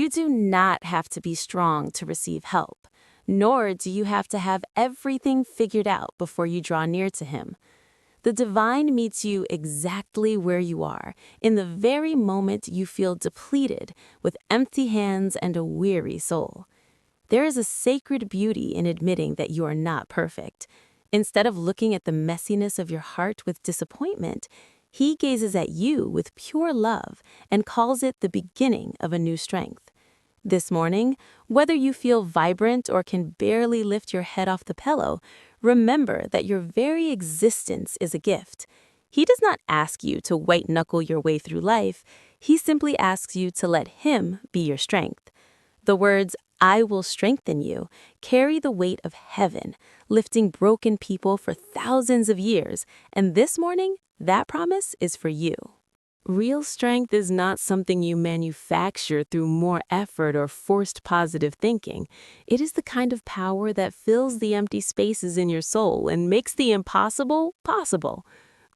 You do not have to be strong to receive help, nor do you have to have everything figured out before you draw near to Him. The divine meets you exactly where you are, in the very moment you feel depleted, with empty hands and a weary soul. There is a sacred beauty in admitting that you are not perfect. Instead of looking at the messiness of your heart with disappointment, He gazes at you with pure love and calls it the beginning of a new strength. This morning, whether you feel vibrant or can barely lift your head off the pillow, remember that your very existence is a gift. He does not ask you to white-knuckle your way through life. He simply asks you to let Him be your strength. The words, "I will strengthen you," carry the weight of heaven, lifting broken people for thousands of years, and this morning, that promise is for you. Real strength is not something you manufacture through more effort or forced positive thinking. It is the kind of power that fills the empty spaces in your soul and makes the impossible possible.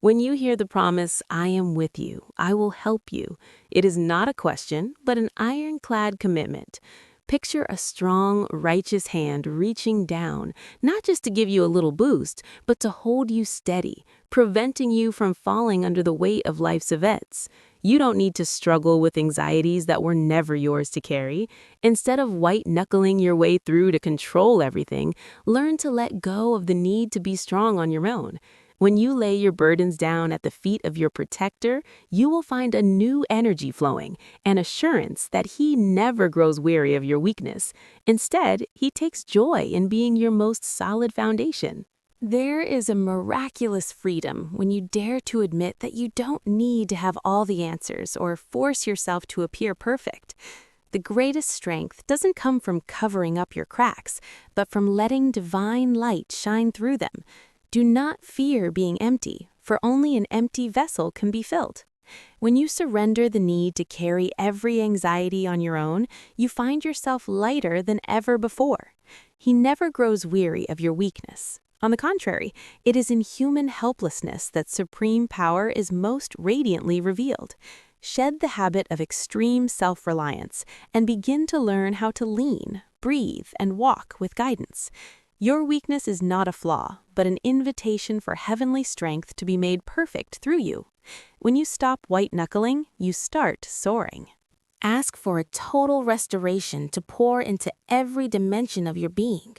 When you hear the promise, "I am with you, I will help you," it is not a question, but an ironclad commitment. Picture a strong, righteous hand reaching down, not just to give you a little boost, but to hold you steady, preventing you from falling under the weight of life's events. You don't need to struggle with anxieties that were never yours to carry. Instead of white-knuckling your way through to control everything, learn to let go of the need to be strong on your own. When you lay your burdens down at the feet of your protector, you will find a new energy flowing, an assurance that He never grows weary of your weakness. Instead, He takes joy in being your most solid foundation. There is a miraculous freedom when you dare to admit that you don't need to have all the answers or force yourself to appear perfect. The greatest strength doesn't come from covering up your cracks, but from letting divine light shine through them. Do not fear being empty, for only an empty vessel can be filled. When you surrender the need to carry every anxiety on your own, you find yourself lighter than ever before. He never grows weary of your weakness. On the contrary, it is in human helplessness that supreme power is most radiantly revealed. Shed the habit of extreme self-reliance and begin to learn how to lean, breathe, and walk with guidance. Your weakness is not a flaw, but an invitation for heavenly strength to be made perfect through you. When you stop white-knuckling, you start soaring. Ask for a total restoration to pour into every dimension of your being.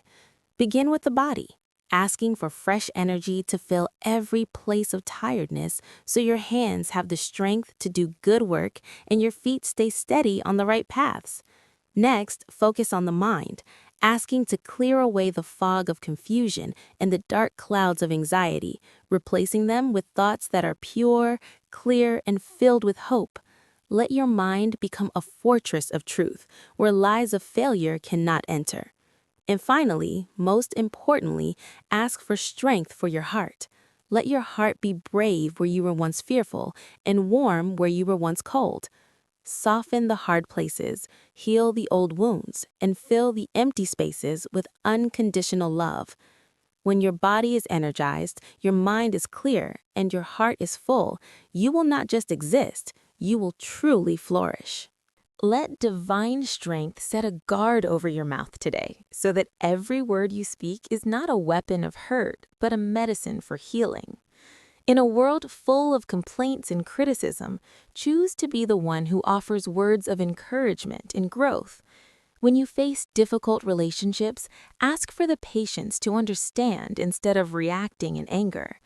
Begin with the body, asking for fresh energy to fill every place of tiredness so your hands have the strength to do good work and your feet stay steady on the right paths. Next, focus on the mind, asking to clear away the fog of confusion and the dark clouds of anxiety, replacing them with thoughts that are pure, clear, and filled with hope. Let your mind become a fortress of truth, where lies of failure cannot enter. And finally, most importantly, ask for strength for your heart. Let your heart be brave where you were once fearful, and warm where you were once cold. Soften the hard places, heal the old wounds, and fill the empty spaces with unconditional love. When your body is energized, your mind is clear, and your heart is full, you will not just exist, you will truly flourish. Let divine strength set a guard over your mouth today, so that every word you speak is not a weapon of hurt, but a medicine for healing. In a world full of complaints and criticism, choose to be the one who offers words of encouragement and growth. When you face difficult relationships, ask for the patience to understand instead of reacting in anger.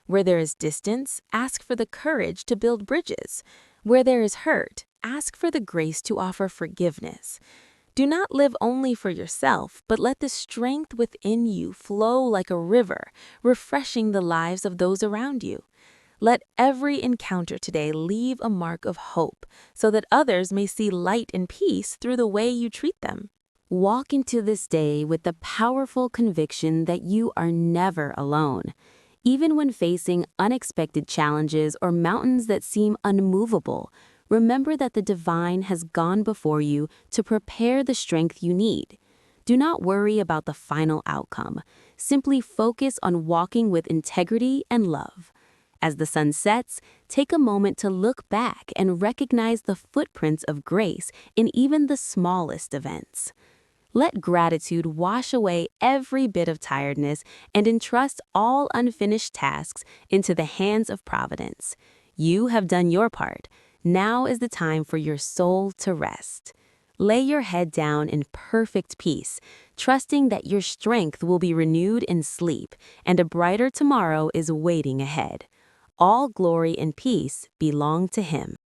Where there is distance, ask for the courage to build bridges. Where there is hurt, ask for the grace to offer forgiveness. Do not live only for yourself, but let the strength within you flow like a river, refreshing the lives of those around you. Let every encounter today leave a mark of hope, so that others may see light and peace through the way you treat them. Walk into this day with the powerful conviction that you are never alone. Even when facing unexpected challenges or mountains that seem unmovable, remember that the divine has gone before you to prepare the strength you need. Do not worry about the final outcome. Simply focus on walking with integrity and love. As the sun sets, take a moment to look back and recognize the footprints of grace in even the smallest events. Let gratitude wash away every bit of tiredness and entrust all unfinished tasks into the hands of Providence. You have done your part. Now is the time for your soul to rest. Lay your head down in perfect peace, trusting that your strength will be renewed in sleep and a brighter tomorrow is waiting ahead. All glory and peace belong to Him.